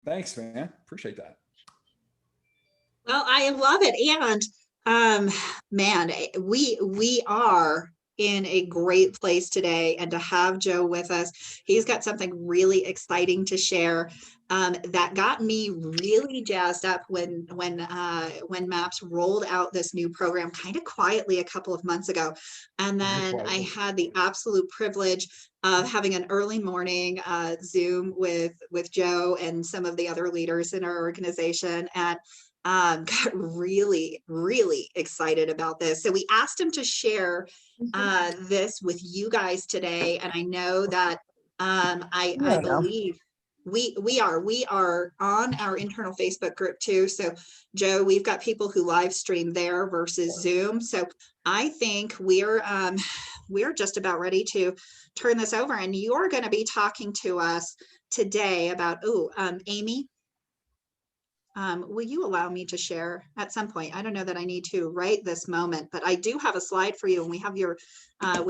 Thanks, man. Appreciate that. Well, I love it. And man, we are in a great place today, and to have Joe with us, he's got something really exciting to share. That got me really jazzed up when MAPS rolled out this new program kind of quietly a couple of months ago. And then I had the absolute privilege of having an early morning Zoom with Joe and some of the other leaders in our organization, and got really, really excited about this. So we asked him to share this with you guys today. And I know that I believe we are on our internal Facebook group too. So Joe, we've got people who live stream there versus Zoom. So I think we're just about ready to turn this over, and you're going to be talking to us today about, Amy, will you allow me to share at some point? I don't know that I need to right this moment, but I do have a slide for you, and we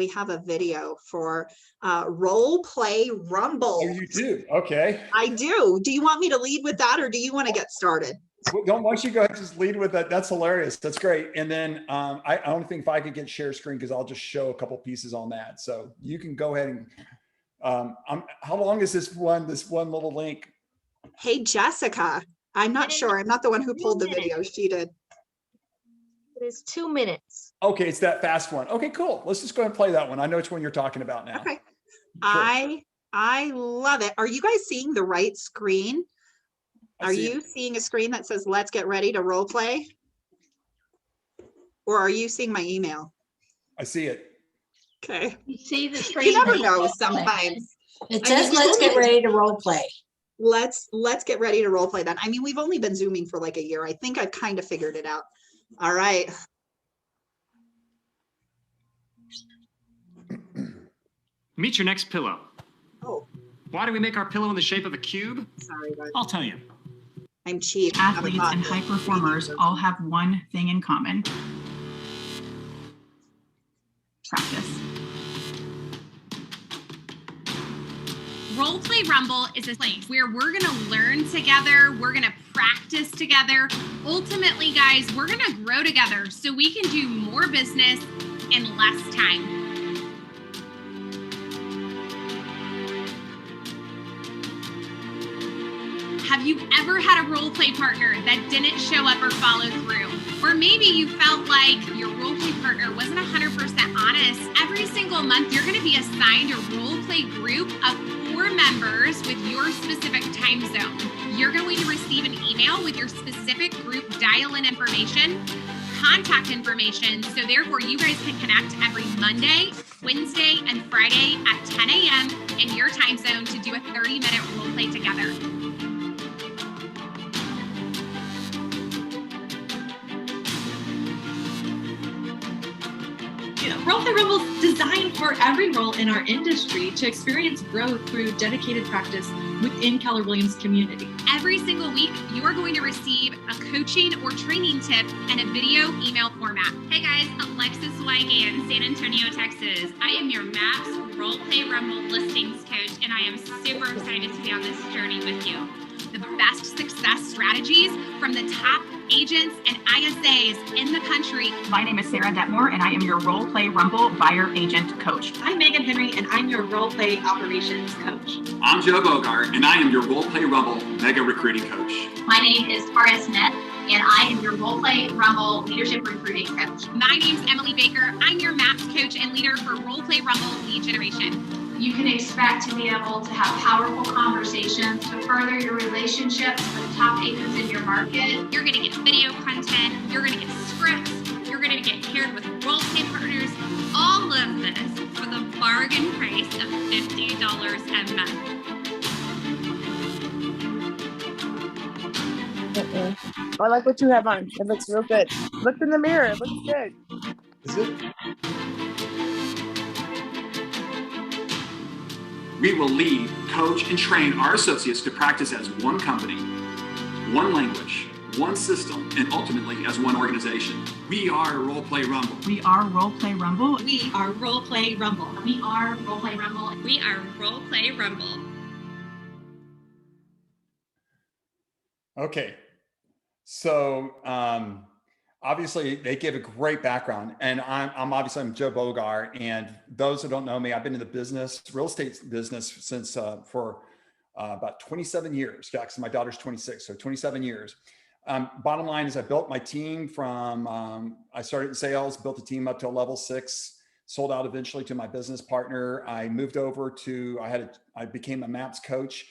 have a video for Roleplay Rumble. Oh, you do? Okay. I do. Do you want me to lead with that, or do you want to get started? Why don't you go ahead and just lead with that? That's hilarious. That's great. And then I don't think if I could get share screen, because I'll just show a couple pieces on that. So you can go ahead and how long is this one little link? Hey, Jessica. I'm not sure. I'm not the one who pulled the video. She did. It is 2 minutes. Okay, it's that fast one. Okay, cool. Let's just go ahead and play that one. I know which one you're talking about now. Okay. Sure. I love it. Are you guys seeing the right screen? Are you seeing a screen that says, let's get ready to role play? Or are you seeing my email? I see it. Okay. You see the screen? You never know sometimes. It says, let's get ready to role play. Let's get ready to role play then. I mean, we've only been Zooming for like a year. I think I've kind of figured it out. All right. Meet your next pillow. Oh. Why do we make our pillow in the shape of a cube? Sorry, guys. I'll tell you. I'm cheap. Athletes and high performers all have one thing in common. Practice. Roleplay Rumble is a place where we're going to learn together, we're going to practice together. Ultimately, guys, we're going to grow together so we can do more business in less time. Have you ever had a roleplay partner that didn't show up or follow through? Or maybe you felt like your roleplay partner wasn't 100% honest. Every single month, you're going to be assigned a roleplay group of 4 members with your specific time zone. You're going to receive an email with your specific group dial-in information, contact information, so therefore you guys can connect every Monday, Wednesday, and Friday at 10 a.m. in your time zone to do a 30-minute roleplay together. Roleplay Rumble is designed for every role in our industry to experience growth through dedicated practice within Keller Williams community. Every single week, you are going to receive a coaching or training tip in a video email format. Hey guys, Alexis Weige in San Antonio, Texas. I am your MAPS Roleplay Rumble listings coach, and I am super excited to be on this journey with you. The best success strategies from the top agents and ISAs in the country. My name is Sarah Detmore, and I am your Roleplay Rumble buyer agent coach. I'm Megan Henry, and I'm your Roleplay operations coach. I'm Joe Bogar, and I am your Roleplay Rumble mega recruiting coach. My name is Tara Smith, and I am your Roleplay Rumble leadership recruiting coach. My name's Emily Baker. I'm your MAPS coach and leader for Roleplay Rumble lead generation. You can expect to be able to have powerful conversations to further your relationships with top agents in your market. You're going to get video content. You're going to get scripts. You're going to get paired with roleplay partners. All of this for the bargain price of $50 a month. I like what you have on. It looks real good. Look in the mirror. It looks good. Is it? We will lead, coach, and train our associates to practice as one company, one language, one system, and ultimately as one organization. We are Roleplay Rumble. We are Roleplay Rumble. We are Roleplay Rumble. We are Roleplay Rumble. We are Roleplay Rumble. Okay. So obviously they give a great background, and I'm Joe Bogar. And those who don't know me, I've been in the business, real estate business since for about 27 years. Jackson, my daughter's 26, so 27 years. Bottom line is I built my team from, I started in sales, built a team up to a level 6, sold out eventually to my business partner. I moved over to, I became a MAPS coach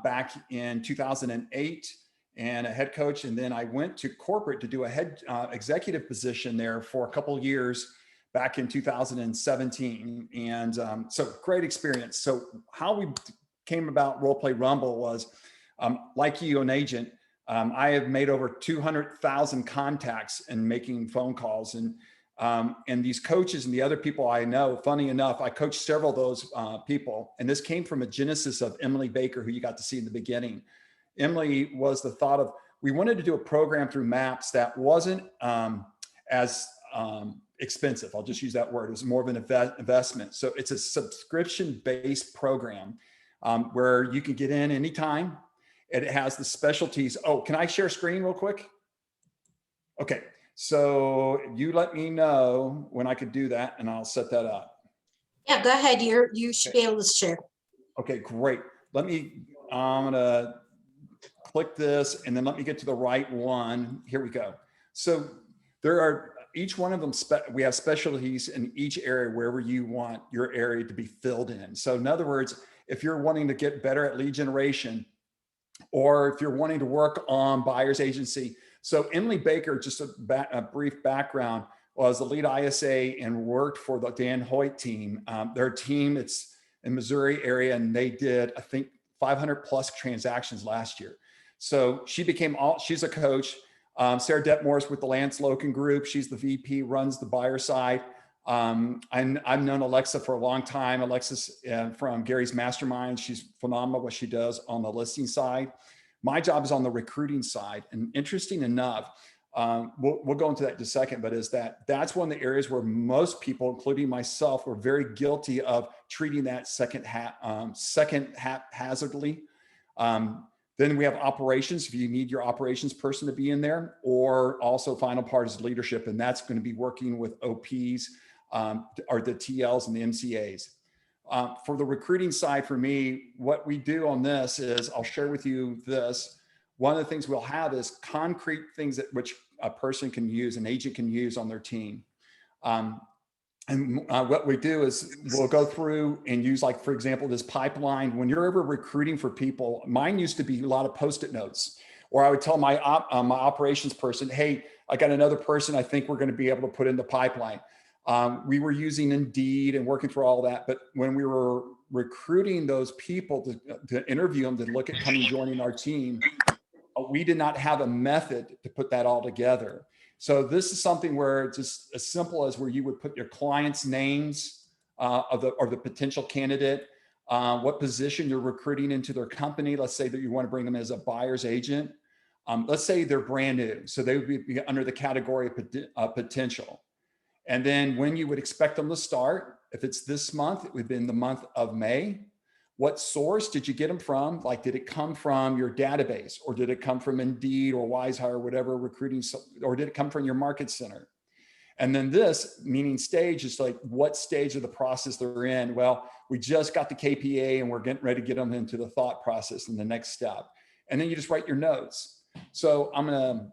back in 2008 and a head coach. And then I went to corporate to do a head executive position there for a couple of years back in 2017. And so great experience. So how we came about Roleplay Rumble was, like you, an agent, I have made over 200,000 contacts and making phone calls. And these coaches and the other people I know, funny enough, I coached several of those people. And this came from a genesis of Emily Baker, who you got to see in the beginning. Emily was the thought of, we wanted to do a program through MAPS that wasn't as expensive. I'll just use that word. It was more of an investment. So it's a subscription-based program where you can get in anytime. It has the specialties. Oh, can I share screen real quick? Okay. So you let me know when I could do that and I'll set that up. Yeah, go ahead. You should be able to share. Okay, great. I'm gonna click this and then let me get to the right one. Here we go. So there are, each one of them, we have specialties in each area wherever you want your area to be filled in. So in other words, if you're wanting to get better at lead generation, or if you're wanting to work on buyer's agency. So Emily Baker, just a brief background, was the lead ISA and worked for the Dan Hoyt team. Their team, it's in Missouri area, and they did, I think, 500 plus transactions last year. So she's a coach. Sarah Detmore's with the Lance Loken Group. She's the VP, runs the buyer side. I've known Alexa for a long time. Alexis from Gary's Mastermind. She's phenomenal what she does on the listing side. My job is on the recruiting side. And interesting enough, we'll go into that in a second, but that's one of the areas where most people, including myself, were very guilty of treating that haphazardly. Then we have operations, if you need your operations person to be in there, or also final part is leadership, and that's going to be working with OPs, or the TLs and the MCAs. For the recruiting side, for me, what we do on this is, I'll share with you this. One of the things we'll have is concrete things that which a person can use, an agent can use on their team. What we do is we'll go through and use, like, for example, this pipeline. When you're ever recruiting for people, mine used to be a lot of Post-it notes, or I would tell my operations person, hey, I got another person I think we're going to be able to put in the pipeline. We were using Indeed and working through all that. But when we were recruiting those people to interview them, to look at joining our team, we did not have a method to put that all together. So this is something where it's just as simple as where you would put your clients' names of the potential candidate, what position you're recruiting into their company. Let's say that you want to bring them as a buyer's agent. Let's say they're brand new. So they would be under the category of potential. And then when you would expect them to start, if it's this month, it would be in the month of May. What source did you get them from? Like, did it come from your database, or did it come from Indeed or WiseHire or whatever recruiting, or did it come from your market center? And then this, meaning stage, is like what stage of the process they're in. Well, we just got the KPA and we're getting ready to get them into the thought process and the next step. And then you just write your notes. So I'm going to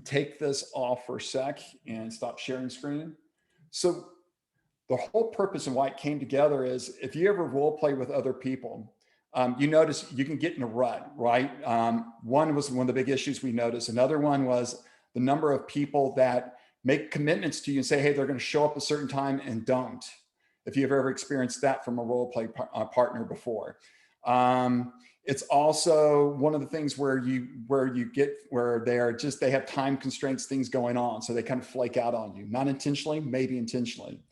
take this off for a sec and stop sharing screen. So the whole purpose and why it came together is, if you ever role play with other people, you notice you can get in a rut, right? One was one of the big issues we noticed. Another one was the number of people that make commitments to you and say, hey, they're going to show up a certain time and don't. If you've ever experienced that from a role play partner before. It's also one of the things where they have time constraints, things going on. So they kind of flake out on you, not intentionally, maybe intentionally.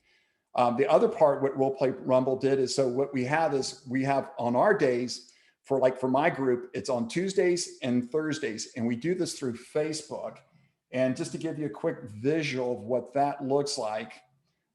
The other part, what Roleplay Rumble did is, so what we have is we have on our days for my group, it's on Tuesdays and Thursdays. And we do this through Facebook. And just to give you a quick visual of what that looks like,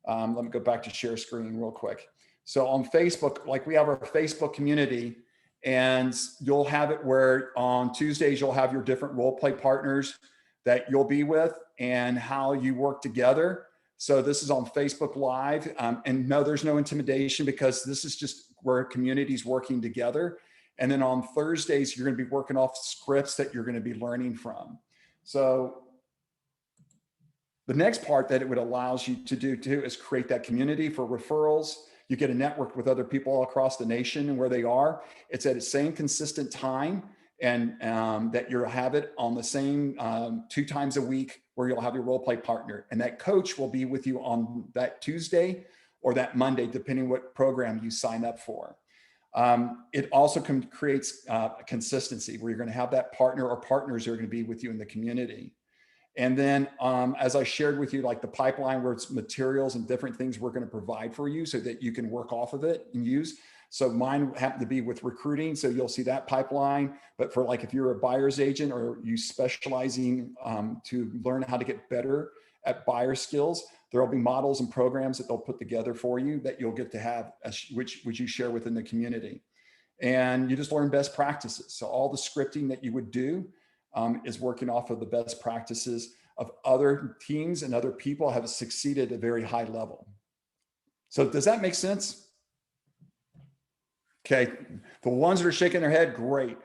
let me go back to share screen real quick. So on Facebook, like, we have our Facebook community, And you'll have it where on Tuesdays, you'll have your different role play partners that you'll be with and how you work together. So this is on Facebook Live. And no, there's no intimidation because this is just where communities working together. And then on Thursdays, you're going to be working off scripts that you're going to be learning from. So the next part that it would allows you to do too is create that community for referrals. You get a network with other people all across the nation and where they are. It's at the same consistent time, and that you'll have it on the same 2 times a week where you'll have your role play partner. And that coach will be with you on that Tuesday or that Monday, depending what program you sign up for. It also creates consistency where you're going to have that partner or partners who are going to be with you in the community. And then as I shared with you, like the pipeline where it's materials and different things we're going to provide for you so that you can work off of it and use. So mine happened to be with recruiting. So you'll see that pipeline, but for like, if you're a buyer's agent or you specializing to learn how to get better at buyer skills, there'll be models and programs that they'll put together for you that you'll get to have, which you share within the community. And you just learn best practices. So all the scripting that you would do is working off of the best practices of other teams and other people have succeeded at a very high level. So does that make sense? Okay, the ones that are shaking their head, great.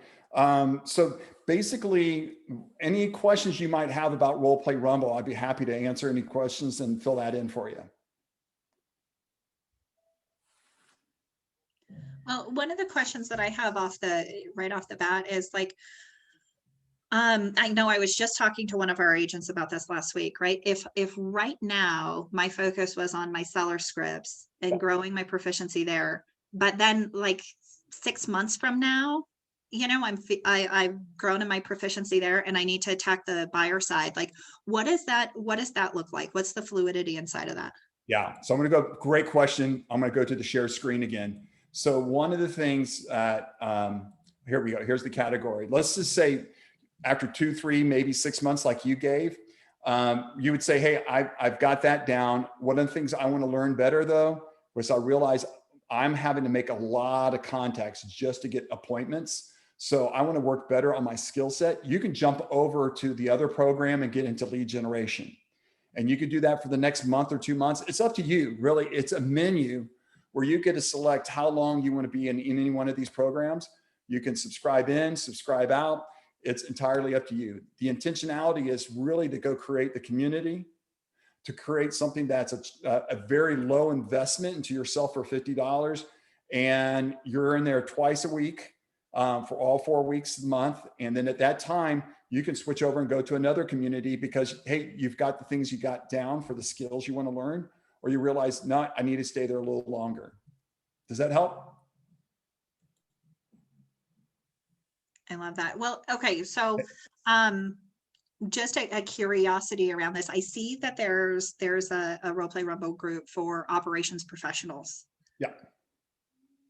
So basically, any questions you might have about Roleplay Rumble, I'd be happy to answer any questions and fill that in for you. Well, one of the questions that I have right off the bat is like, I know I was just talking to one of our agents about this last week, right? If right now my focus was on my seller scripts and growing my proficiency there, but then like 6 months from now, you know, I've grown in my proficiency there and I need to attack the buyer side. Like, what does that look like? What's the fluidity inside of that? Yeah, so I'm going to go, great question. I'm going to go to the share screen again. So one of the things that, here we go. Here's the category. Let's just say after 2, 3, maybe 6 months, like you gave, you would say, hey, I've got that down. One of the things I want to learn better though, was I realize I'm having to make a lot of contacts just to get appointments. So I want to work better on my skill set. You can jump over to the other program and get into lead generation. And you could do that for the next month or 2 months. It's up to you, really. It's a menu where you get to select how long you want to be in any one of these programs. You can subscribe in, subscribe out. It's entirely up to you. The intentionality is really to go create the community, to create something that's a very low investment into yourself for $50. And you're in there twice a week for all 4 weeks of the month. And then at that time, you can switch over and go to another community because, hey, you've got the things you got down for the skills you want to learn, or you realize, no, I need to stay there a little longer. Does that help? I love that. Well, okay. So, just a curiosity around this. I see that there's a Roleplay Rumble group for operations professionals. Yeah.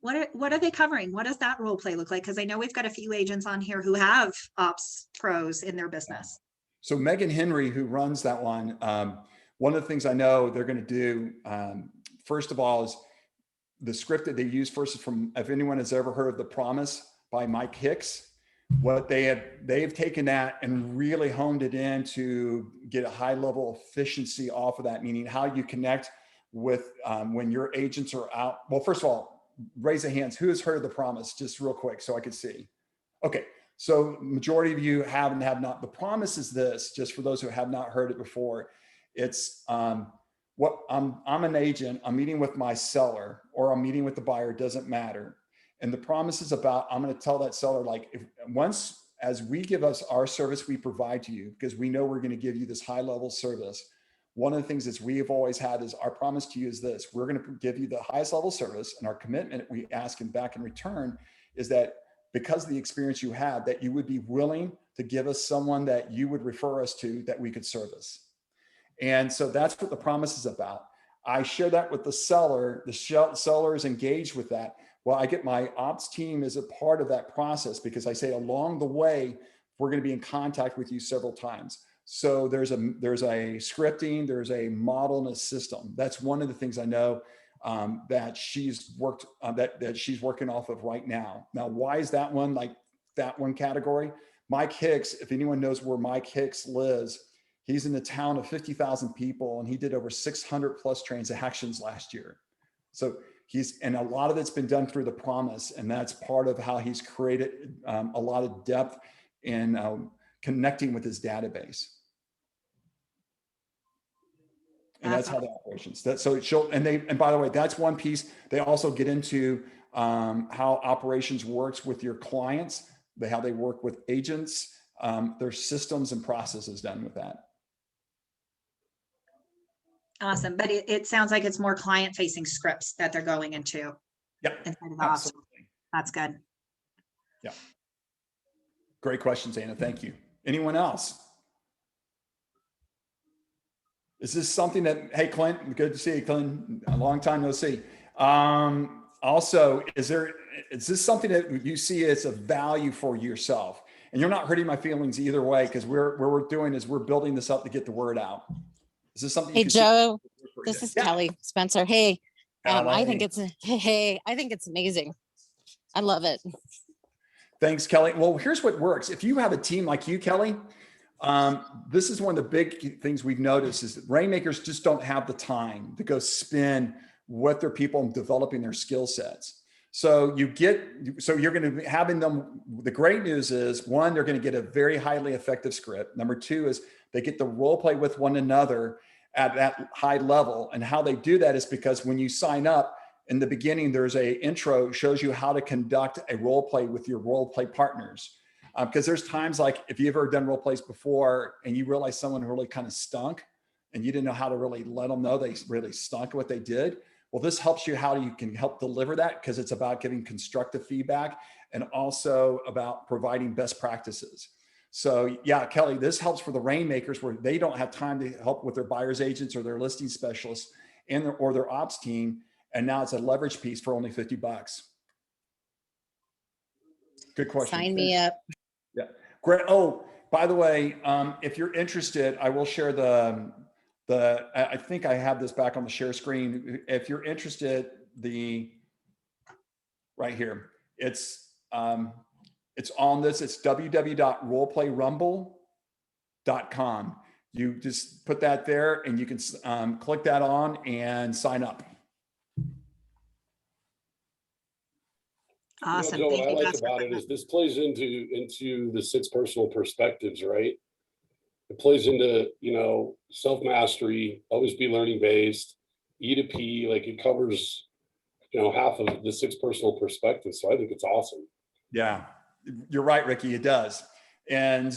What are they covering? What does that role play look like? Because I know we've got a few agents on here who have ops pros in their business. So Megan Henry, who runs that one of the things I know they're going to do, first of all, is the script that they use first is from, if anyone has ever heard of The Promise by Mike Hicks. What they've taken that and really honed it in to get a high level efficiency off of that, meaning how you connect with when your agents are out. Well, first of all, raise the hands. Who has heard of The Promise? Just real quick so I could see. Okay, so majority of you have and have not. The Promise is this, just for those who have not heard it before. It's what I'm an agent, I'm meeting with my seller or I'm meeting with the buyer, doesn't matter. And the promise is about, I'm going to tell that seller, like, as we give us our service we provide to you, because we know we're going to give you this high level service. One of the things that we have always had is our promise to you is this: we're going to give you the highest level service, and our commitment we ask and back in return is that because of the experience you have, that you would be willing to give us someone that you would refer us to that we could service. And so that's what the promise is about. I share that with the seller. The seller is engaged with that. Well, I get my ops team as a part of that process because I say along the way, we're going to be in contact with you several times. So there's a scripting, there's a model and a system. That's one of the things I know. that she's worked that she's working off of right now. Now, why is that one like that one category? Mike Hicks, if anyone knows where Mike Hicks lives, he's in the town of 50,000 people, and he did over 600 plus transactions last year. So and a lot of it's been done through the promise, and that's part of how he's created a lot of depth in connecting with his database. And that's how the operations. And by the way, that's one piece. They also get into how operations works with your clients, how they work with agents, their systems and processes done with that. Awesome. But it sounds like it's more client facing scripts that they're going into. Yep. Inside of the hospital. That's good. Yeah. Great questions, Anna. Thank you. Anyone else? Is this something that, hey, Clint, good to see you, Clint. A long time no see. Also, is this something that you see as a value for yourself? And you're not hurting my feelings either way, because what we're doing is we're building this up to get the word out. Is this something? Hey, Joe, this is Kelly Spencer. Hey, I think it's amazing. I love it. Thanks, Kelly. Well, here's what works. If you have a team like you, Kelly, this is one of the big things we've noticed is that rainmakers just don't have the time to go spend with their people and developing their skill sets. So you're going to be having them. The great news is, one, they're going to get a very highly effective script. Number two is they get to role play with one another at that high level. And how they do that is because when you sign up in the beginning, there's a intro, shows you how to conduct a role play with your role play partners. Because there's times like if you've ever done role plays before and you realize someone really kind of stunk and you didn't know how to really let them know they really stunk what they did. Well, this helps you how you can help deliver that, because it's about giving constructive feedback and also about providing best practices. So yeah, Kelly, this helps for the rainmakers where they don't have time to help with their buyer's agents or their listing specialists or their ops team. And now it's a leverage piece for only $50. Good question. Sign me up. Yeah, great. Oh, by the way, if you're interested, I will share I think I have this back on the share screen. If you're interested, right here, it's on this. It's www.roleplayrumble.com. You just put that there and you can click that on and sign up. Awesome. Joe, Thank what I you, like Pastor. about it is this plays into the 6 personal perspectives, right? It plays into, self-mastery, always be learning based, E to P, like it covers, half of the 6 personal perspectives. So I think it's awesome. Yeah, you're right, Ricky, it does. And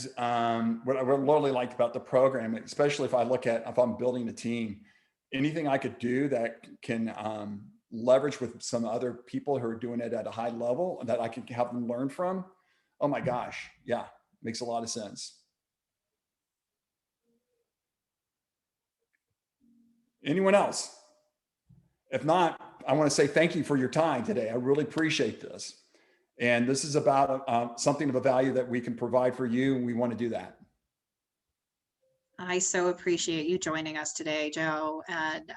what I really liked about the program, especially if I'm building a team, anything I could do that can leverage with some other people who are doing it at a high level that I can have them learn from. Oh my gosh. Yeah. Makes a lot of sense. Anyone else? If not, I want to say thank you for your time today. I really appreciate this. And this is about something of a value that we can provide for you. And we want to do that. I so appreciate you joining us today, Joe. And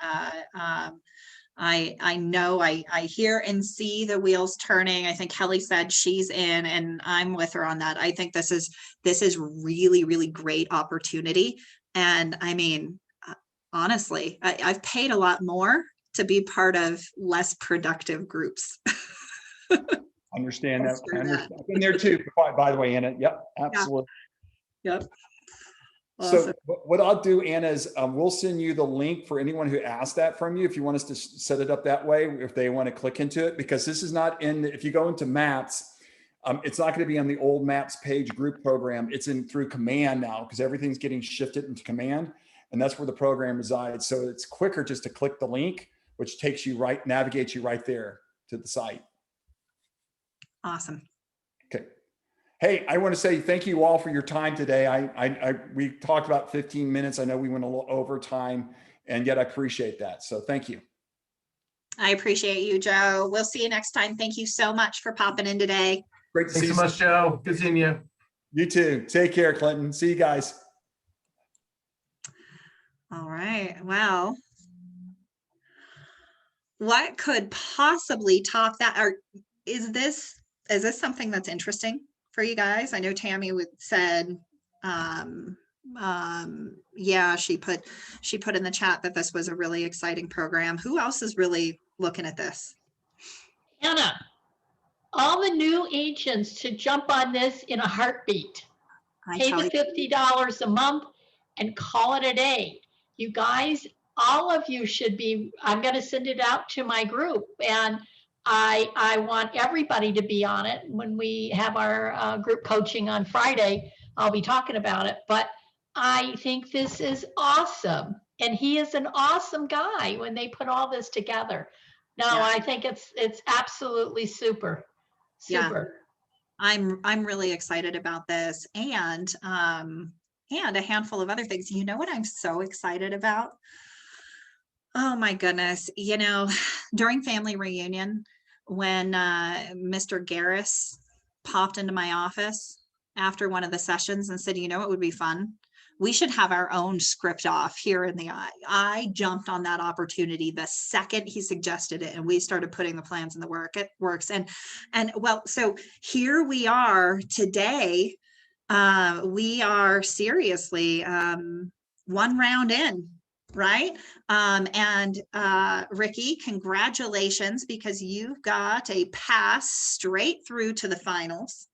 I know I hear and see the wheels turning. I think Kelly said she's in, and I'm with her on that. I think this is really, really great opportunity. And I mean, honestly, I've paid a lot more to be part of less productive groups. Understand that. I've been there too, by the way, Anna. Yep, absolutely. Yeah. Yep. Awesome. So what I'll do, Anna, is we'll send you the link for anyone who asked that from you. If you want us to set it up that way, if they want to click into it, because this is not if you go into Maps, it's not going to be on the old Maps page group program. It's through Command now, because everything's getting shifted into Command, and that's where the program resides. So it's quicker just to click the link, which navigates you right there to the site. Awesome. Okay. Hey, I want to say thank you all for your time today. We talked about 15 minutes. I know we went a little over time, and yet I appreciate that. So thank you. I appreciate you, Joe. We'll see you next time. Thank you so much for popping in today. Great to see you. Thanks so much, Joe. Good seeing you. You too. Take care, Clinton. See you guys. All right. Well, what could possibly top that? Or is this something that's interesting for you guys? I know Tammy said, yeah, she put in the chat that this was a really exciting program. Who else is really looking at this? Anna, all the new agents should jump on this in a heartbeat. Pay the $50 a month and call it a day. You guys, all of you should be, I'm going to send it out to my group, and I want everybody to be on it. When we have our group coaching on Friday, I'll be talking about it, but I think this is awesome. And he is an awesome guy when they put all this together. No, yeah. I think it's absolutely super. Super. Yeah. I'm really excited about this, and a handful of other things. You know what I'm so excited about? Oh my goodness. You know, during family reunion, when Mr. Garris popped into my office after one of the sessions and said, you know, it would be fun. We should have our own script off here in the eye. I jumped on that opportunity the second he suggested it, and we started putting the plans in the work. It works. And well, so here we are today. We are seriously one round in, right? Ricky, congratulations, because you've got a pass straight through to the finals,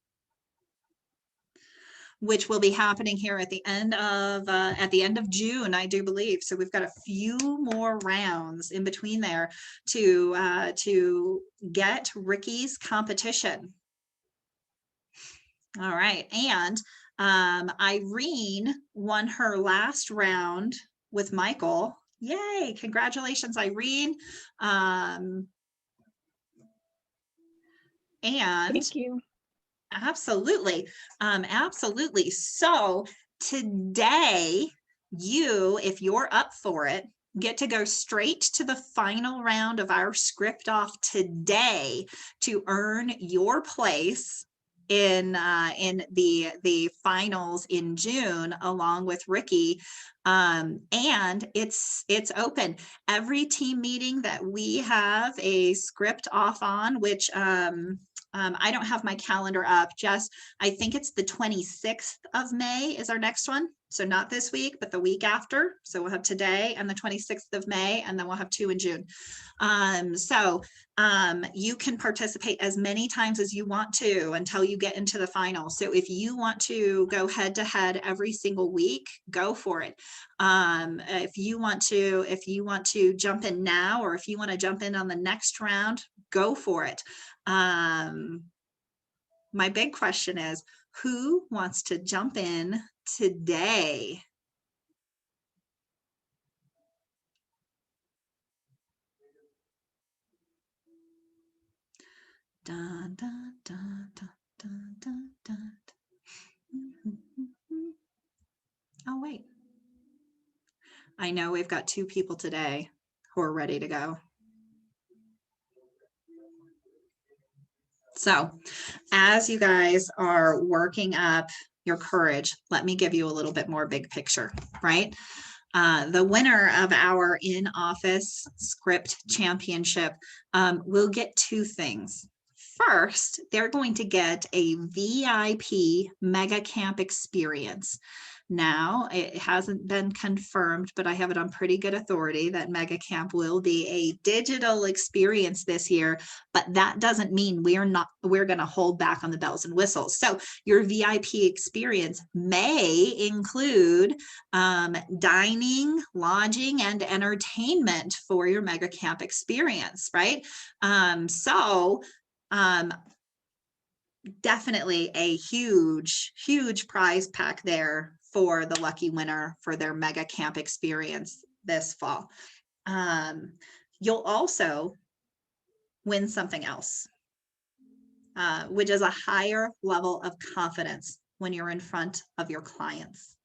which will be happening here at the end of June, I do believe. So we've got a few more rounds in between there to get Ricky's competition. All right, and Irene won her last round with Michael. Yay! Congratulations, Irene. And thank you. Absolutely. Absolutely. So today, if you're up for it, get to go straight to the final round of our script off today to earn your place in the finals in June, along with Ricky. And it's open. Every team meeting that we have a script off on, which I don't have my calendar up, I think it's the 26th of May is our next one. So not this week, but the week after. So we'll have today and the 26th of May, and then we'll have 2 in June. You can participate as many times as you want to until you get into the final. So if you want to go head to head every single week, go for it. If you want to jump in now, or if you want to jump in on the next round, go for it. My big question is, who wants to jump in today? Dun, dun, dun, dun, dun, dun, dun. Oh, wait. I know we've got 2 people today who are ready to go. So as you guys are working up your courage, let me give you a little bit more big picture, right? The winner of our in-office script championship will get 2 things. First, they're going to get a VIP mega camp experience. Now, it hasn't been confirmed, but I have it on pretty good authority that Mega Camp will be a digital experience this year, but that doesn't mean we're going to hold back on the bells and whistles. So your VIP experience may include dining, lodging, and entertainment for your Mega Camp experience, right? Definitely a huge prize pack there for the lucky winner for their Mega Camp experience this fall. You'll also win something else, which is a higher level of confidence when you're in front of your clients.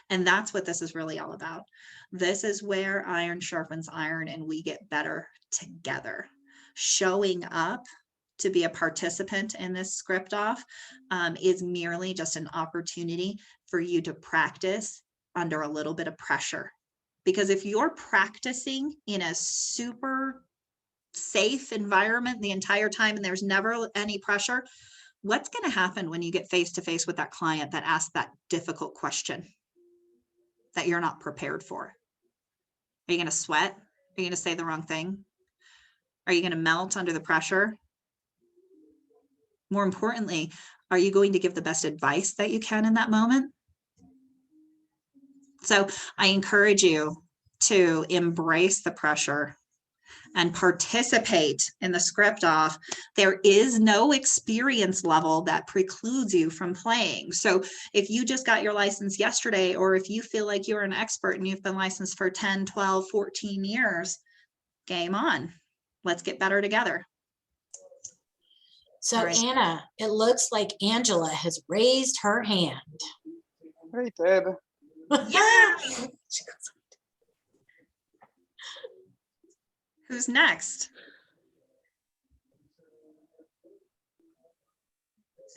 And that's what this is really all about. This is where iron sharpens iron, and we get better together. Showing up to be a participant in this script off is merely just an opportunity for you to practice under a little bit of pressure. Because if you're practicing in a super safe environment the entire time and there's never any pressure, what's going to happen when you get face to face with that client that asks that difficult question that you're not prepared for? Are you going to sweat? Are you going to say the wrong thing? Are you going to melt under the pressure? More importantly, are you going to give the best advice that you can in that moment? So I encourage you to embrace the pressure and participate in the script off. There is no experience level that precludes you from playing. So if you just got your license yesterday, or if you feel like you're an expert and you've been licensed for 10, 12, 14 years, game on. Let's get better together. So Anna, it looks like Angela has raised her hand. I did. Yeah. Who's next?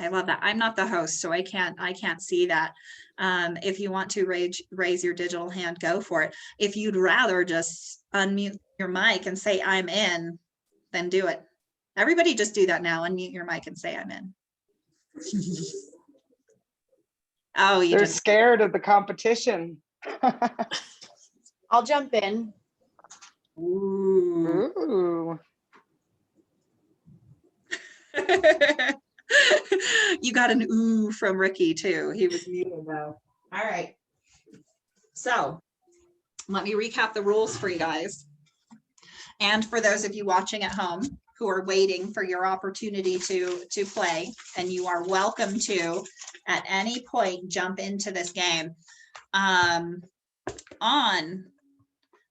I love that. I'm not the host, so I can't see that. If you want to raise your digital hand, go for it. If you'd rather just unmute your mic and say I'm in, then do it. Everybody just do that now. Unmute your mic and say I'm in. Oh, They're scared of the competition. I'll jump in. Ooh. You got an ooh from Ricky too. He was muted though. All right. So let me recap the rules for you guys. And for those of you watching at home who are waiting for your opportunity to play, and you are welcome to at any point jump into this game on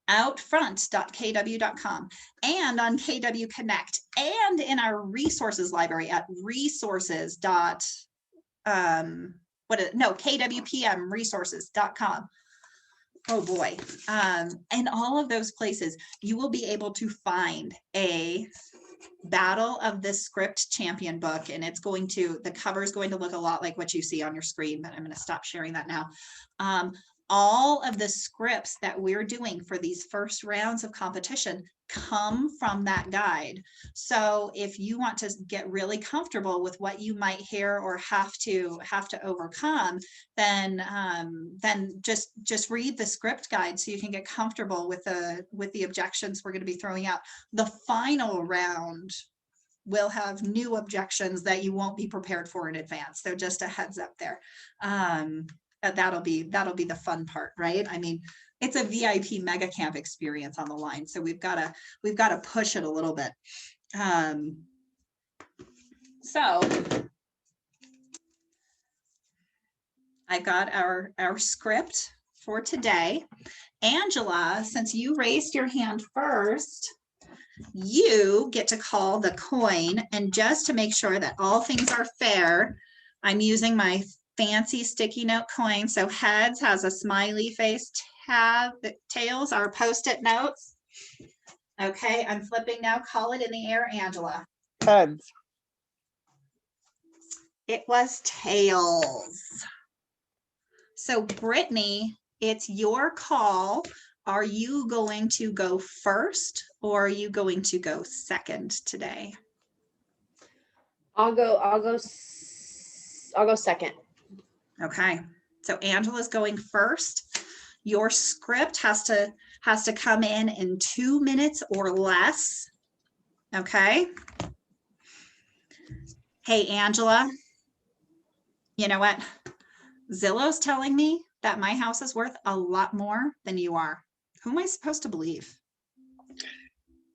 outfront.kw.com and on KW Connect and in our resources library at kwpmresources.com. Oh boy. And all of those places, you will be able to find a Battle of the Script Champion book, and the cover is going to look a lot like what you see on your screen, but I'm going to stop sharing that now. All of the scripts that we're doing for these first rounds of competition come from that guide. So if you want to get really comfortable with what you might hear or have to overcome, then just read the script guide so you can get comfortable with the objections we're going to be throwing out. The final round will have new objections that you won't be prepared for in advance. So just a heads up there. That'll be the fun part, right? I mean, it's a VIP mega camp experience on the line, so we've got to push it a little bit. So I got our script for today. Angela, since you raised your hand first, you get to call the coin, and just to make sure that all things are fair, I'm using my fancy sticky note coin. So heads has a smiley face, tails are post-it notes. Okay, I'm flipping now. Call it in the air, Angela. Heads. It was tails. So Brittany, it's your call. Are you going to go first or are you going to go second today? I'll go second. Okay, so Angela's going first. Your script has to come in 2 minutes or less. Okay. Hey, Angela, you know what? Zillow's telling me that my house is worth a lot more than you are. Who am I supposed to believe?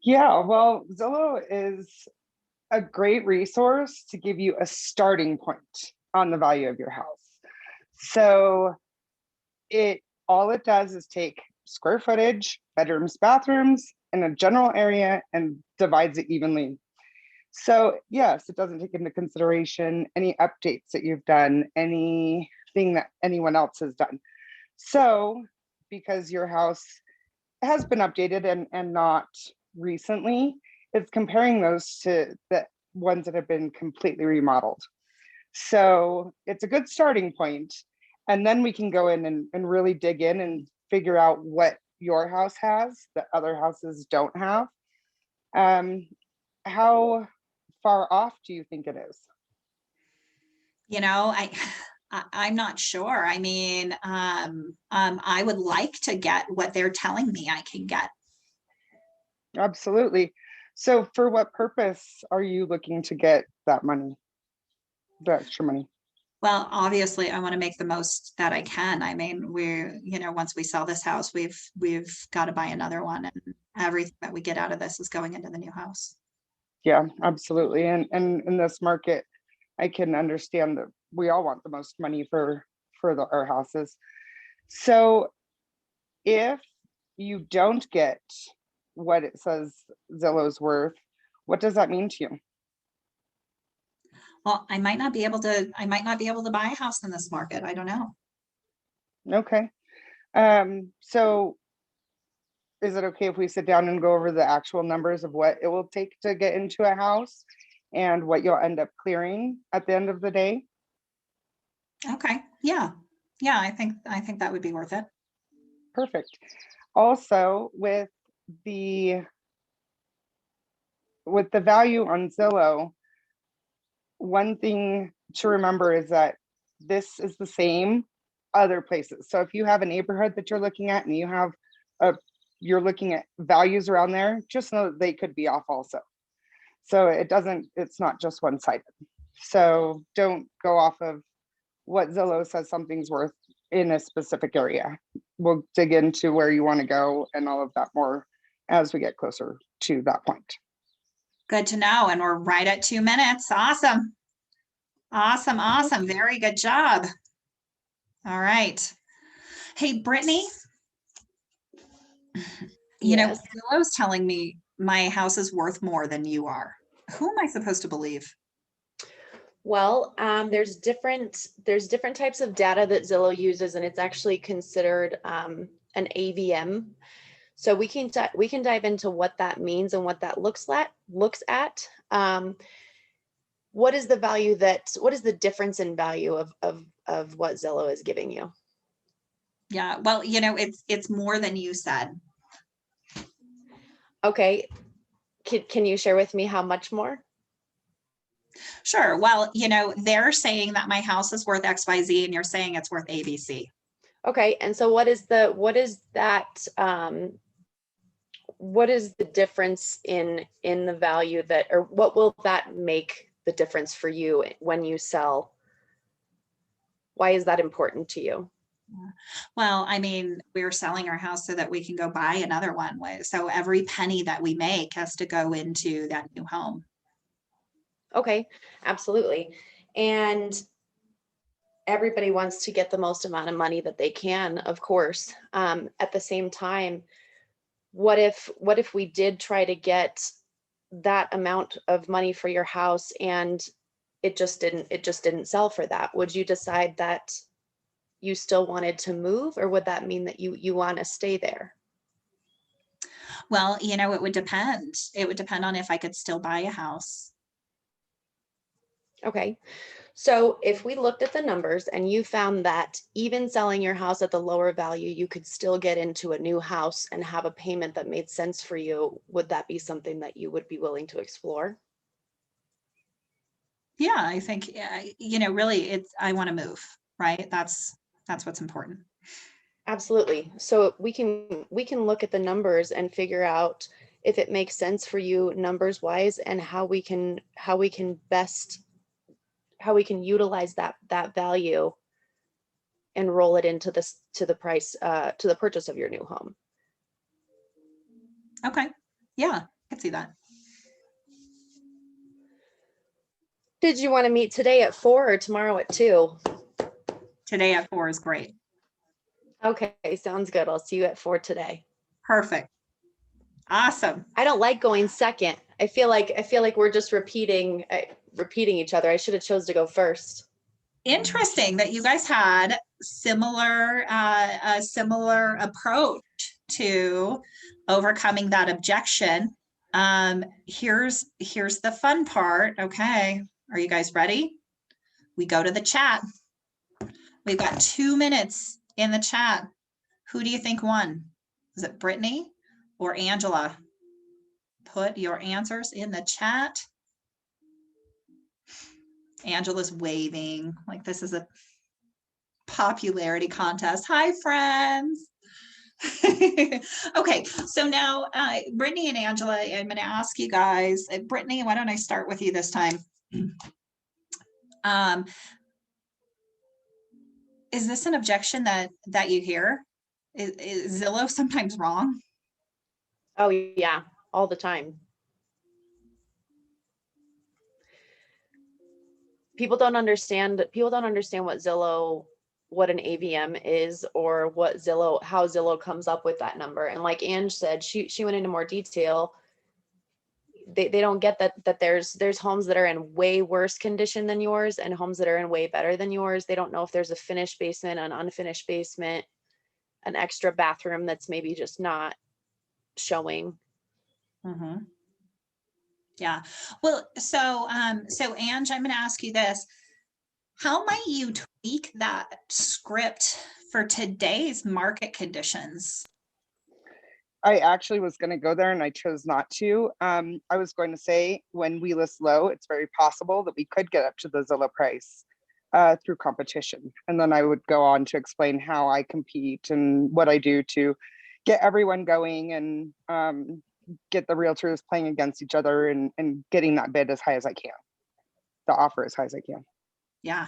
Yeah, well, Zillow is a great resource to give you a starting point on the value of your house. So all it does is take square footage, bedrooms, bathrooms, and a general area and divides it evenly. So yes, it doesn't take into consideration any updates that you've done, anything that anyone else has done. So because your house has been updated and not recently, it's comparing those to the ones that have been completely remodeled. So it's a good starting point. And then we can go in and really dig in and figure out what your house has that other houses don't have. How far off do you think it is? You know, I'm not sure. I mean, I would like to get what they're telling me I can get. Absolutely. So for what purpose are you looking to get that money, the extra money? Well, obviously I want to make the most that I can. I mean, once we sell this house, we've got to buy another one, and everything that we get out of this is going into the new house. Yeah, absolutely. And in this market, I can understand that we all want the most money for our houses. So if you don't get what it says Zillow's worth, what does that mean to you? Well, I might not be able to buy a house in this market. I don't know. Okay. So is it okay if we sit down and go over the actual numbers of what it will take to get into a house and what you'll end up clearing at the end of the day? Okay. Yeah. I think that would be worth it. Perfect. Also, with the value on Zillow, one thing to remember is that this is the same other places. So if you have a neighborhood that you're looking at and you're looking at values around there, just know that they could be off also. So it's not just one-sided. So don't go off of what Zillow says something's worth in a specific area. We'll dig into where you want to go and all of that more as we get closer to that point. Good to know. And we're right at 2 minutes. Awesome. Very good job. All right. Hey, Brittany, Yes. Zillow's telling me my house is worth more than you are. Who am I supposed to believe? Well, there's different types of data that Zillow uses, and it's actually considered an AVM. So we can dive into what that means and what that looks at. What is the difference in value of what Zillow is giving you? Yeah, well, it's more than you said. Okay. Can you share with me how much more? Sure. Well, they're saying that my house is worth XYZ and you're saying it's worth ABC. Okay. And so what is the difference in the value or what will that make the difference for you when you sell? Why is that important to you? Well, I mean, we're selling our house so that we can go buy another one. So every penny that we make has to go into that new home. Okay, absolutely. And everybody wants to get the most amount of money that they can, of course. At the same time, what if we did try to get that amount of money for your house and it just didn't sell for that? Would you decide that you still wanted to move, or would that mean that you want to stay there? Well, it would depend. It would depend on if I could still buy a house. Okay. So if we looked at the numbers and you found that even selling your house at the lower value, you could still get into a new house and have a payment that made sense for you, would that be something that you would be willing to explore? Yeah, I think, really I want to move, right? That's what's important. Absolutely. So we can look at the numbers and figure out if it makes sense for you numbers wise, and how we can utilize that value and roll it into the price to the purchase of your new home. Okay. Yeah, I can see that. Did you want to meet today at 4 or tomorrow at 2? Today at 4 is great. Okay, sounds good. I'll see you at 4 today. Perfect. Awesome. I don't like going second. I feel like we're just repeating each other. I should have chose to go first. Interesting that you guys had a similar approach to overcoming that objection. Here's the fun part. Okay, are you guys ready? We go to the chat. We've got 2 minutes in the chat. Who do you think won? Is it Brittany or Angela? put your answers in the chat. Angela's waving like this is a popularity contest. Hi, friends. Okay, so now Brittany and Angela, I'm going to ask you guys. Brittany, why don't I start with you this time? Is this an objection that you hear? Is Zillow sometimes wrong? Oh yeah, all the time. People don't understand what Zillow, what an AVM is, or how Zillow comes up with that number. And like Ange said, she went into more detail. They don't get that there's homes that are in way worse condition than yours and homes that are in way better than yours. They don't know if there's a finished basement, an unfinished basement, an extra bathroom that's maybe just not showing. Mm-hmm. Yeah. Well, so Ange, I'm going to ask you this. How might you tweak that script for today's market conditions? I actually was going to go there and I chose not to. I was going to say when we list low, it's very possible that we could get up to the Zillow price through competition. And then I would go on to explain how I compete and what I do to get everyone going and get the realtors playing against each other and getting that bid as high as I can, the offer as high as I can. Yeah.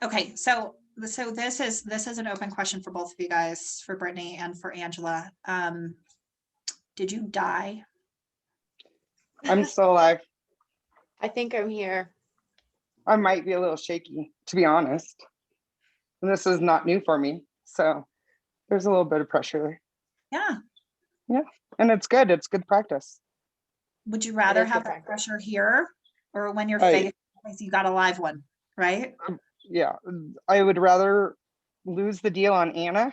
Okay, so this is an open question for both of you guys, for Brittany and for Angela. Did you die? I'm still alive. I think I'm here. I might be a little shaky, to be honest. And this is not new for me. So there's a little bit of pressure there. Yeah. Yeah. And it's good. It's good practice. Would you rather have that pressure here or when you're faced with you got a live one, right? Yeah. I would rather lose the deal on Anna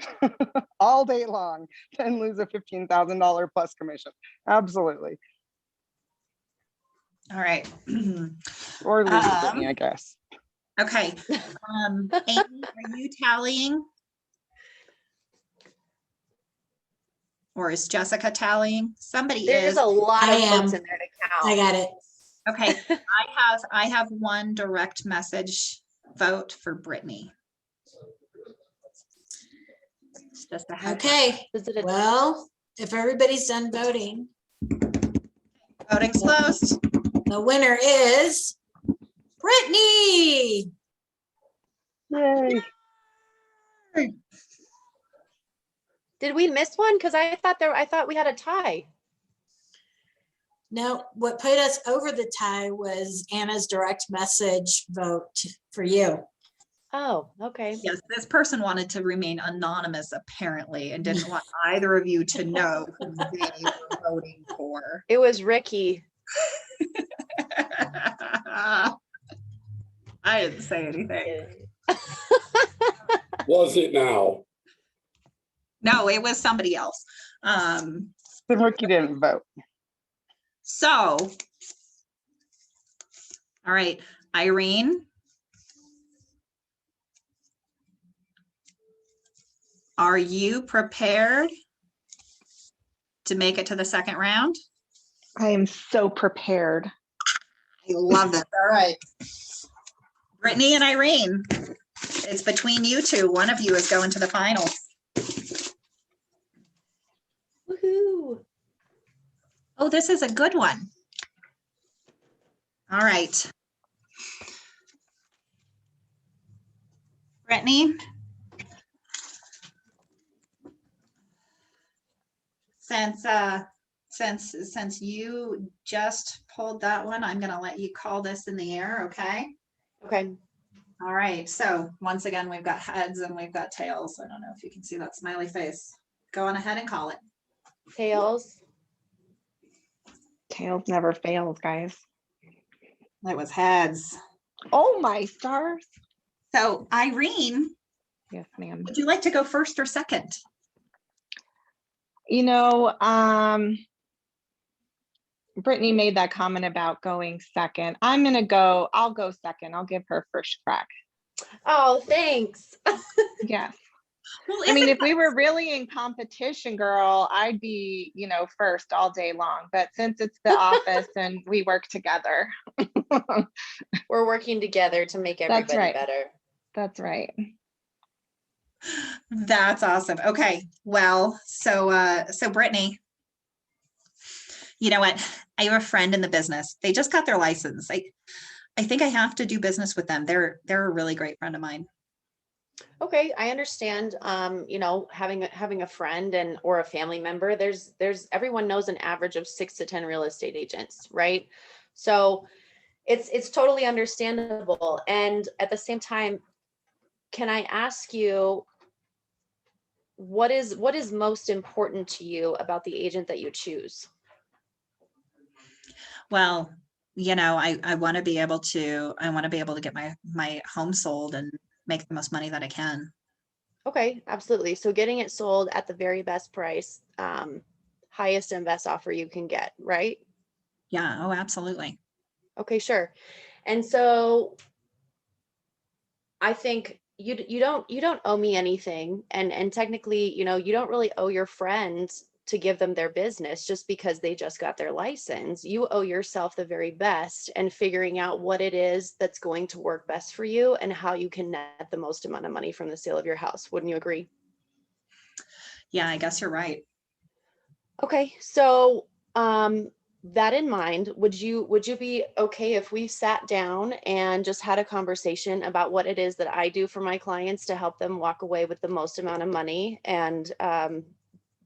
all day long than lose a $15,000 plus commission. Absolutely. All right. Or lose it, Brittany, I guess. Okay. Amy, are you tallying? Or is Jessica tallying? Somebody There's is. a lot I of am. folks in there to count. I got it. Okay. I have one direct message vote for Brittany. Just a heads Okay. up. Well, if everybody's done voting. Voting's closed. The winner is Brittany. Yay. Did we miss one? Because I thought we had a tie. No, what put us over the tie was Anna's direct message vote for you. Oh, okay. Yes, this person wanted to remain anonymous apparently and didn't want either of you to know who they were voting for. It was Ricky. I didn't say anything. Was it now? No, it was somebody else. The Ricky didn't vote. So, all right, Irene. Are you prepared to make it to the second round? I am so prepared. I love this. All right. Brittany and Irene, it's between you two. One of you is going to the finals. Woohoo. Oh, this is a good one. All right. Brittany. Since you just pulled that one, I'm going to let you call this in the air, okay? Okay. All right. So once again, we've got heads and we've got tails. I don't know if you can see that smiley face. Go on ahead and call it. Tails. Tails never fails, guys. That was heads. Oh my stars. So Irene. Yes, ma'am. Would you like to go first or second? You know, Brittany made that comment about going second. I'll go second. I'll give her first crack. Oh, thanks. Yes. Well, I mean, if we were really in competition, girl, I'd be, first all day long. But since it's the office and we work together. We're working together to make That's everybody right. better. That's right. That's awesome. Okay. Well, so Brittany, you know what? I have a friend in the business. They just got their license. I think I have to do business with them. They're a really great friend of mine. Okay, I understand. Having a friend or a family member, there's everyone knows an average of 6 to 10 real estate agents, right? So it's totally understandable. And at the same time, can I ask you, what is most important to you about the agent that you choose? Well, I want to be able to get my home sold and make the most money that I can. Okay, absolutely. So getting it sold at the very best price, highest and best offer you can get, right? Yeah. Oh, absolutely. Okay, sure. And so I think you don't owe me anything, and technically, you don't really owe your friends to give them their business just because they just got their license. You owe yourself the very best and figuring out what it is that's going to work best for you and how you can net the most amount of money from the sale of your house. Wouldn't you agree? Yeah, I guess you're right. Okay, so that in mind, would you be okay if we sat down and just had a conversation about what it is that I do for my clients to help them walk away with the most amount of money and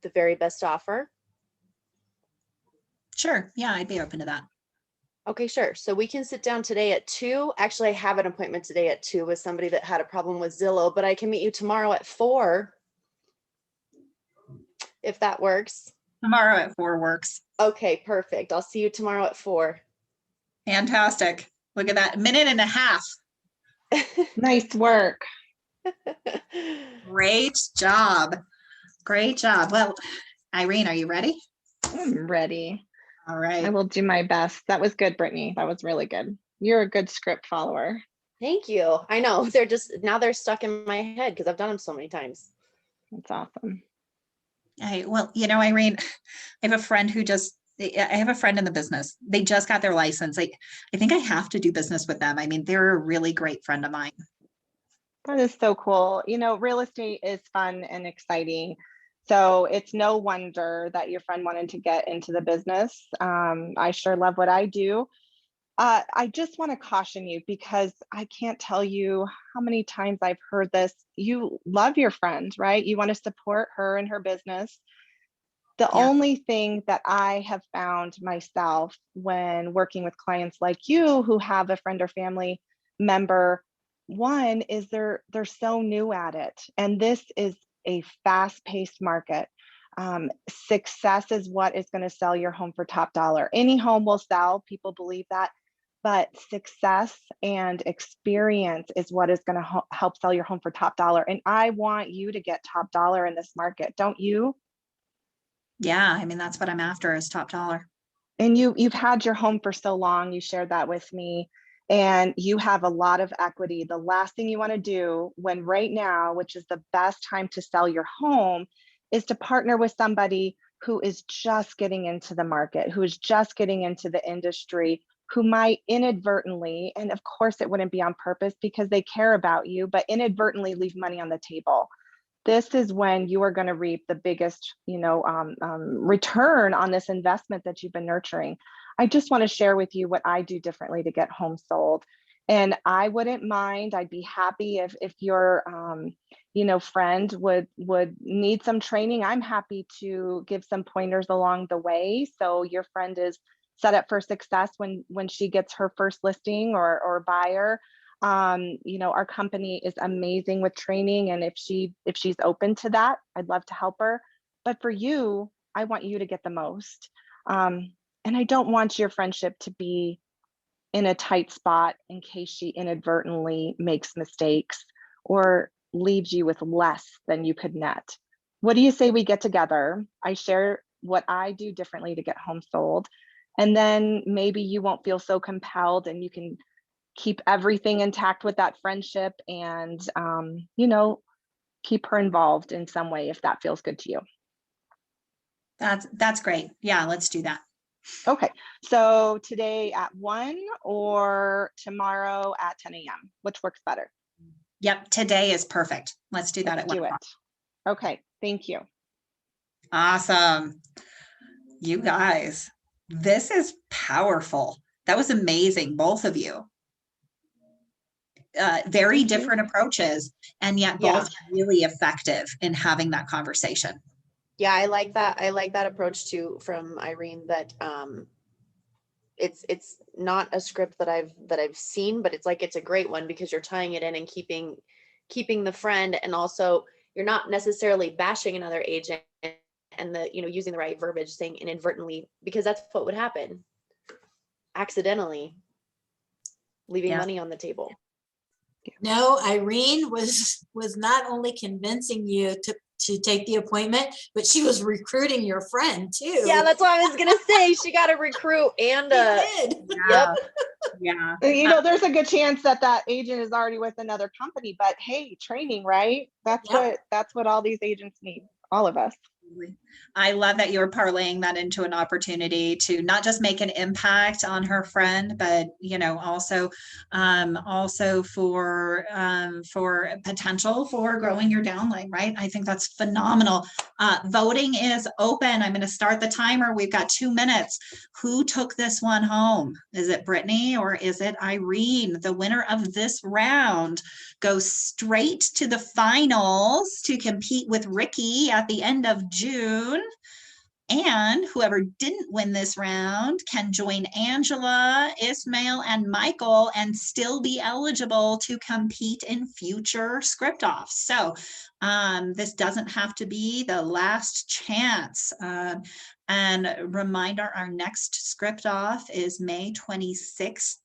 the very best offer? Sure. Yeah, I'd be open to that. Okay, sure. So we can sit down today at 2. Actually, I have an appointment today at 2 with somebody that had a problem with Zillow, but I can meet you tomorrow at 4 if that works. Tomorrow at 4 works. Okay, perfect. I'll see you tomorrow at 4. Fantastic. Look at that. Minute and a half. Nice work. Great job. Great job. Well, Irene, are you ready? I'm ready. All right. I will do my best. That was good, Brittany. That was really good. You're a good script follower. Thank you. I know they're stuck in my head because I've done them so many times. That's awesome. Well, Irene, I have a friend in the business. They just got their license. I think I have to do business with them. I mean, they're a really great friend of mine. That is so cool. Real estate is fun and exciting. So it's no wonder that your friend wanted to get into the business. I sure love what I do. I just want to caution you because I can't tell you how many times I've heard this. You love your friend, right? You want to support her and her business. The only thing that I have found myself when working with clients like you who have a friend or family member, one is they're so new at it. And this is a fast-paced market. Success is what is going to sell your home for top dollar. Any home will sell, people believe that. But success and experience is what is going to help sell your home for top dollar. And I want you to get top dollar in this market, don't you? Yeah, I mean, that's what I'm after is top dollar. And you've had your home for so long. You shared that with me. And you have a lot of equity. The last thing you want to do when right now, which is the best time to sell your home, is to partner with somebody who is just getting into the market, who is just getting into the industry, who might inadvertently, and of course it wouldn't be on purpose because they care about you, but inadvertently leave money on the table. This is when you are going to reap the biggest, return on this investment that you've been nurturing. I just want to share with you what I do differently to get homes sold. And I wouldn't mind, I'd be happy if your, friend would need some training. I'm happy to give some pointers along the way. So your friend is set up for success when she gets her first listing or buyer. Our company is amazing with training. And if she's open to that, I'd love to help her. But for you, I want you to get the most. And I don't want your friendship to be in a tight spot in case she inadvertently makes mistakes or leaves you with less than you could net. What do you say we get together? I share what I do differently to get homes sold. And then maybe you won't feel so compelled and you can keep everything intact with that friendship and, keep her involved in some way if that feels good to you. That's great. Yeah, let's do that. Okay, so today at 1 or tomorrow at 10 a.m., which works better? Yep, today is perfect. Let's do that at 1 o'clock. Okay, thank you. Awesome. You guys, this is powerful. That was amazing, both of you. Very different approaches, and yet both really effective in having that conversation. Yeah, I like that. I like that approach too from Irene, that it's not a script that I've seen, but it's a great one because you're tying it in and keeping the friend, and also you're not necessarily bashing another agent and using the right verbiage, saying inadvertently, because that's what would happen. Accidentally leaving money on the table. No, Irene was not only convincing you to take the appointment, but she was recruiting your friend too. Yeah, that's what I was gonna say. She got to recruit and yep. Yeah. There's a good chance that agent is already with another company, but hey, training, right? That's what all these agents need, all of us. I love that you're parlaying that into an opportunity to not just make an impact on her friend, but also for potential for growing your downline, right? I think that's phenomenal. Voting is open. I'm going to start the timer. We've got 2 minutes. Who took this one home? Is it Brittany or is it Irene? The winner of this round goes straight to the finals to compete with Ricky at the end of June. And whoever didn't win this round can join Angela, Ismail, and Michael and still be eligible to compete in future script offs. So this doesn't have to be the last chance. And reminder, our next script off is May 26th.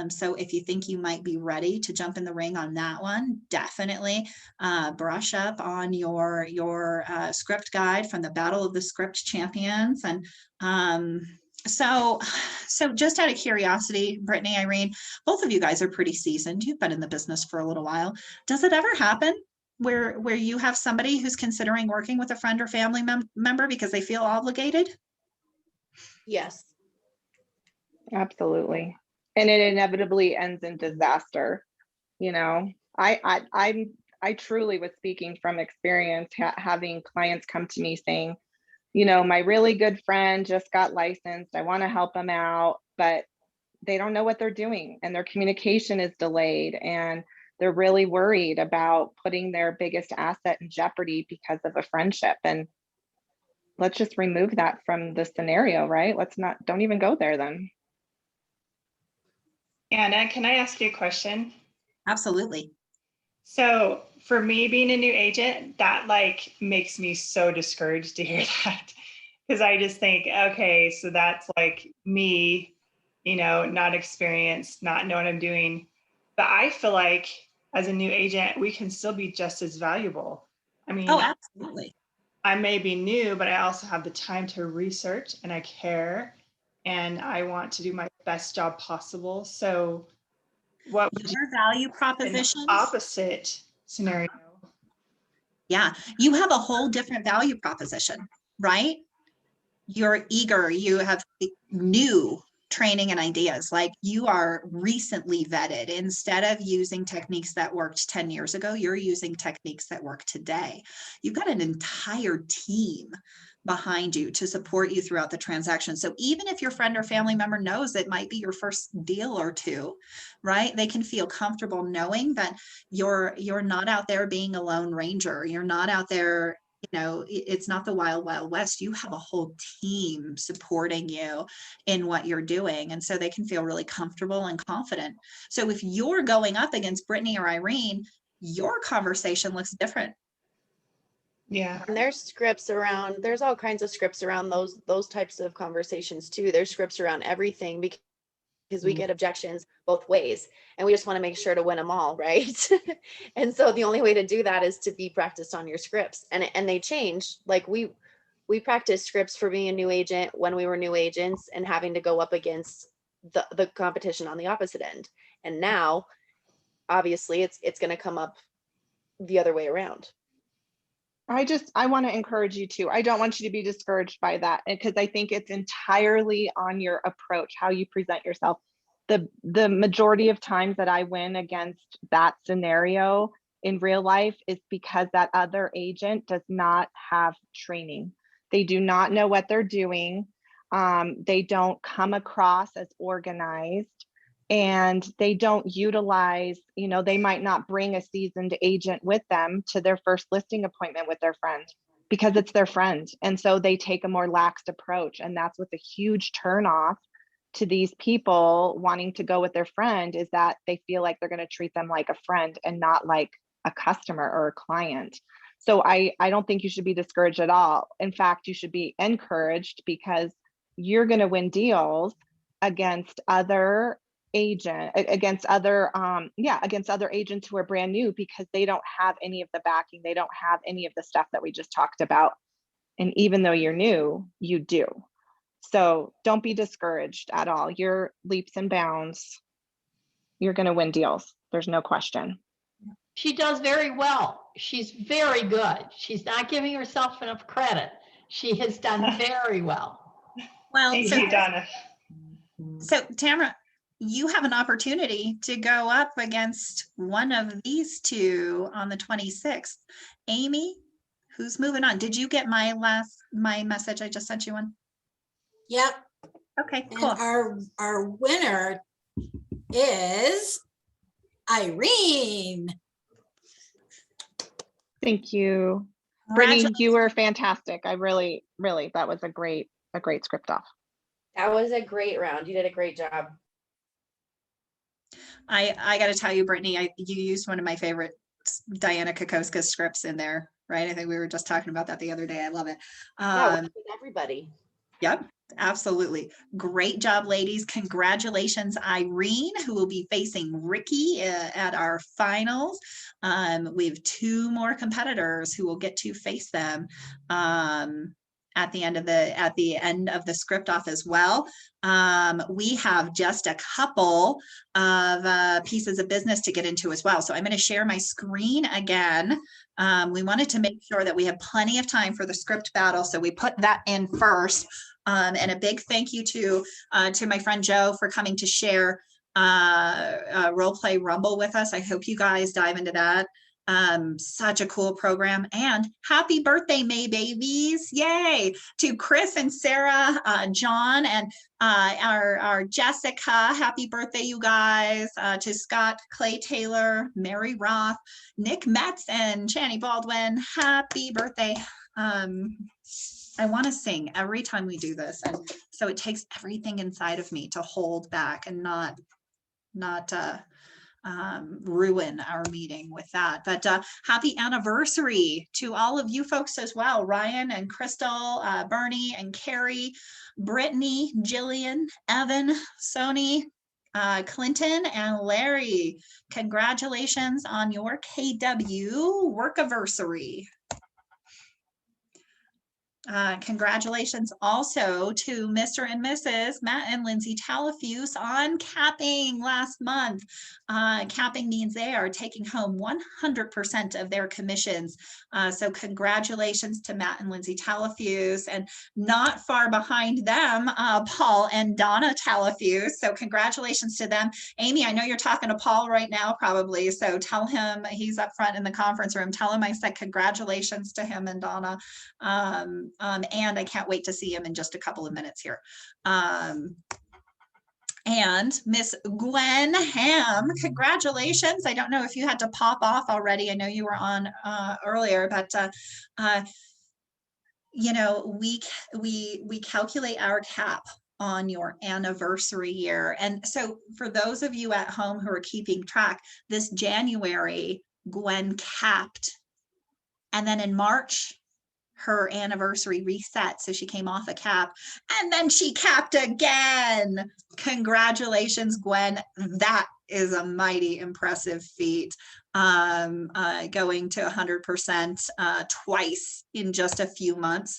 So if you think you might be ready to jump in the ring on that one, definitely brush up on your script guide from the Battle of the Script Champions. And so just out of curiosity, Brittany, Irene, both of you guys are pretty seasoned. You've been in the business for a little while. Does it ever happen where you have somebody who's considering working with a friend or family member because they feel obligated? Yes. Absolutely. And it inevitably ends in disaster. I truly was speaking from experience, having clients come to me saying, my really good friend just got licensed. I want to help them out, but they don't know what they're doing and their communication is delayed and they're really worried about putting their biggest asset in jeopardy because of a friendship. And let's just remove that from the scenario, right? Don't even go there then. Anna, can I ask you a question? Absolutely. So for me, being a new agent, that makes me so discouraged to hear that, because I just think, okay, so that's me, not experienced, not know what I'm doing. But I feel like as a new agent, we can still be just as valuable. I mean, oh, absolutely. I may be new, but I also have the time to research and I care and I want to do my best job possible. So what would your value proposition? Opposite scenario. Yeah, you have a whole different value proposition, right? You're eager, you have new training and ideas, you are recently vetted. Instead of using techniques that worked 10 years ago, you're using techniques that work today. You've got an entire team behind you to support you throughout the transaction. So even if your friend or family member knows it might be your first deal or two, right? They can feel comfortable knowing that you're not out there being a lone ranger. You're not out there, it's not the wild, wild west. You have a whole team supporting you in what you're doing. And so they can feel really comfortable and confident. So if you're going up against Brittany or Irene, your conversation looks different. Yeah. And there's scripts around, there's all kinds of scripts around those types of conversations too. There's scripts around everything because we get objections both ways and we just want to make sure to win them all, right? And so the only way to do that is to be practiced on your scripts, and they change. We practiced scripts for being a new agent when we were new agents and having to go up against the competition on the opposite end. And now obviously it's going to come up the other way around. I want to encourage you too. I don't want you to be discouraged by that, because I think it's entirely on your approach, how you present yourself. The majority of times that I win against that scenario in real life is because that other agent does not have training. They do not know what they're doing. They don't come across as organized, and they don't utilize, they might not bring a seasoned agent with them to their first listing appointment with their friend because it's their friend. And so they take a more laxed approach. And that's what's a huge turnoff to these people wanting to go with their friend, is that they feel like they're going to treat them like a friend and not like a customer or a client. So I don't think you should be discouraged at all. In fact, you should be encouraged, because you're going to win deals against other agents who are brand new, because they don't have any of the backing. They don't have any of the stuff that we just talked about. And even though you're new, you do. So don't be discouraged at all. You're leaps and bounds. You're going to win deals. There's no question. She does very well. She's very good. She's not giving herself enough credit. She has done very well. Well, Thank you, Donna. So Tamara, you have an opportunity to go up against one of these two on the 26th. Amy, who's moving on? Did you get my message? I just sent you one. Yep. Okay, cool. And our winner is Irene. Thank you. Brittany, you were fantastic. I really, that was a great script off. That was a great round. You did a great job. I got to tell you, Brittany, you used one of my favorite Diana Kokoska scripts in there, right? I think we were just talking about that the other day. I love it. Yeah, with everybody. Yep, absolutely. Great job, ladies. Congratulations, Irene, who will be facing Ricky at our finals. We have 2 more competitors who will get to face them at the end of the script off as well. We have just a couple of pieces of business to get into as well. So I'm going to share my screen again. We wanted to make sure that we have plenty of time for the script battle, so we put that in first. And a big thank you to my friend Joe for coming to share Roleplay Rumble with us. I hope you guys dive into that. Such a cool program, and happy birthday, May babies. Yay to Chris and Sarah, John, and our Jessica. Happy birthday, you guys. To Scott, Clay Taylor, Mary Roth, Nick Metz, and Channy Baldwin. Happy birthday. I want to sing every time we do this, and so it takes everything inside of me to hold back and not ruin our meeting with that. But happy anniversary to all of you folks as well. Ryan and Crystal, Bernie and Carrie, Brittany, Jillian, Evan, Sony, Clinton, and Larry. Congratulations on your KW workiversary. Congratulations also to Mr. and Mrs. Matt and Lindsay Talafuse on capping last month. Capping means they are taking home 100% of their commissions. So congratulations to Matt and Lindsay Talafuse, and not far behind them, Paul and Donna Talafuse. So congratulations to them. Amy, I know you're talking to Paul right now probably, so tell him, he's up front in the conference room, tell him I said congratulations to him and Donna. And I can't wait to see him in just a couple of minutes here. And Miss Gwen Ham, congratulations. I don't know if you had to pop off already. I know you were on earlier, but you know, we calculate our cap on your anniversary year. And so for those of you at home who are keeping track, this January, Gwen capped. And then in March, her anniversary reset, so she came off a cap, and then she capped again. Congratulations, Gwen. That is a mighty impressive feat. Going to 100% twice in just a few months.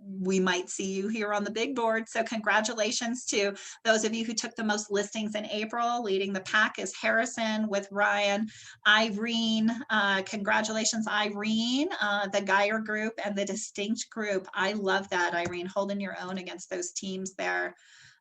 we might see you here on the big board. So congratulations to those of you who took the most listings in April. Leading the pack is Harrison with Ryan. Irene, congratulations, Irene, the Geyer group and the Distinct group. I love that, Irene, holding your own against those teams there.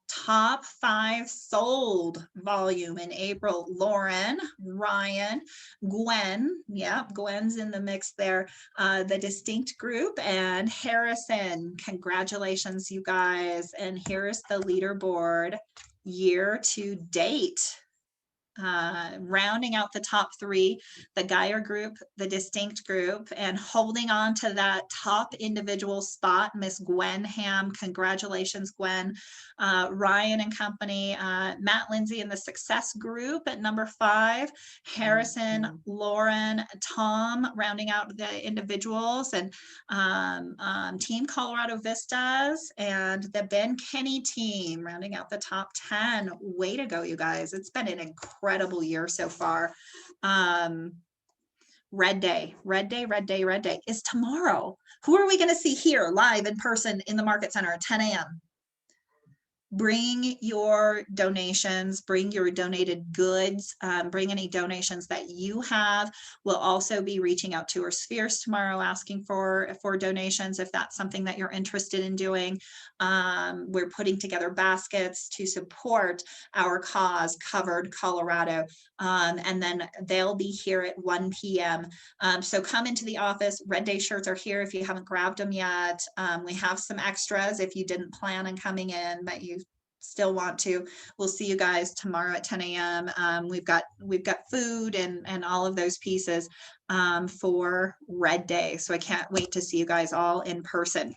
Top 5 sold volume in April: Lauren, Ryan, Gwen. Yeah, Gwen's in the mix there. The Distinct group and Harrison. Congratulations, you guys. And here's the leaderboard year to date. Rounding out the top 3, the Geyer group, the Distinct group, and holding on to that top individual spot, Miss Gwen Ham. Congratulations, Gwen. Ryan and company, Matt Lindsay in the Success group at number 5, Harrison, Lauren, Tom, rounding out the individuals, and Team Colorado Vistas and the Ben Kenny team rounding out the top 10. Way to go, you guys. It's been an incredible year so far. Red Day is tomorrow. Who are we going to see here live in person in the Market Center at 10 a.m.? Bring your donations, bring your donated goods, bring any donations that you have. We'll also be reaching out to our spheres tomorrow, asking for donations if that's something that you're interested in doing. We're putting together baskets to support our cause, Covered Colorado, and then they'll be here at 1 p.m. So come into the office. Red Day shirts are here if you haven't grabbed them yet. We have some extras if you didn't plan on coming in, but you still want to. We'll see you guys tomorrow at 10 a.m. We've got food and all of those pieces for Red Day. So I can't wait to see you guys all in person.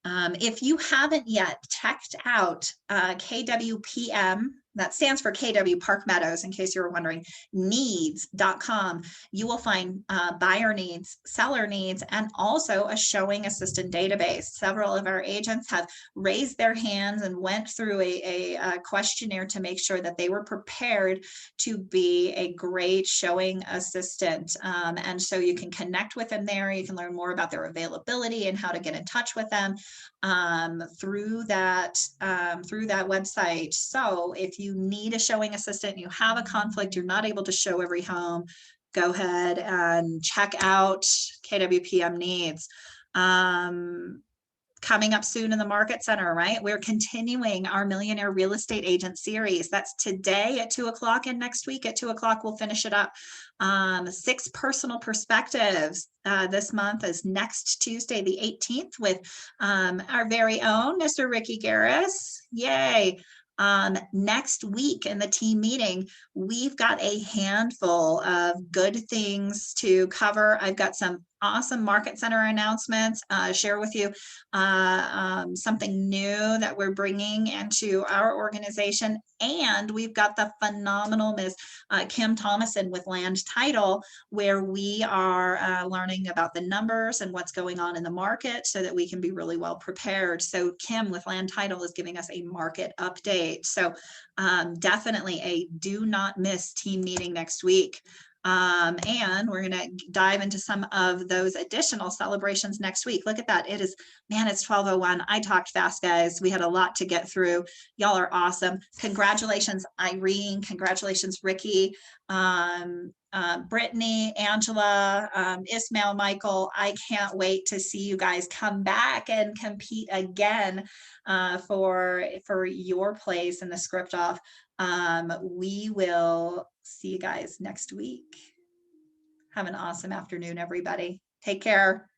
If you haven't yet checked out KWPM, that stands for KW Park Meadows, in case you were wondering, needs.com, you will find buyer needs, seller needs, and also a showing assistant database. Several of our agents have raised their hands and went through a questionnaire to make sure that they were prepared to be a great showing assistant. And so you can connect with them there. You can learn more about their availability and how to get in touch with them through that website. So if you need a showing assistant, you have a conflict, you're not able to show every home, go ahead and check out KWPM Needs. Coming up soon in the Market Center, right? We're continuing our Millionaire Real Estate Agent series. That's today at 2 o'clock, and next week at 2 o'clock, we'll finish it up. 6 personal perspectives. This month is next Tuesday, the 18th, with our very own Mr. Ricky Garris. Yay. Next week in the team meeting, we've got a handful of good things to cover. I've got some awesome Market Center announcements, share with you something new that we're bringing into our organization. And we've got the phenomenal Ms. Kim Thomason with Land Title, where we are learning about the numbers and what's going on in the market so that we can be really well prepared. So Kim with Land Title is giving us a market update. So definitely a do not miss team meeting next week. And we're going to dive into some of those additional celebrations next week. Look at that. It's 12:01. I talked fast, guys. We had a lot to get through. Y'all are awesome. Congratulations, Irene. Congratulations, Ricky, Brittany, Angela, Ismail, Michael. I can't wait to see you guys come back and compete again for your place in the script off. We will see you guys next week. Have an awesome afternoon, everybody. Take care.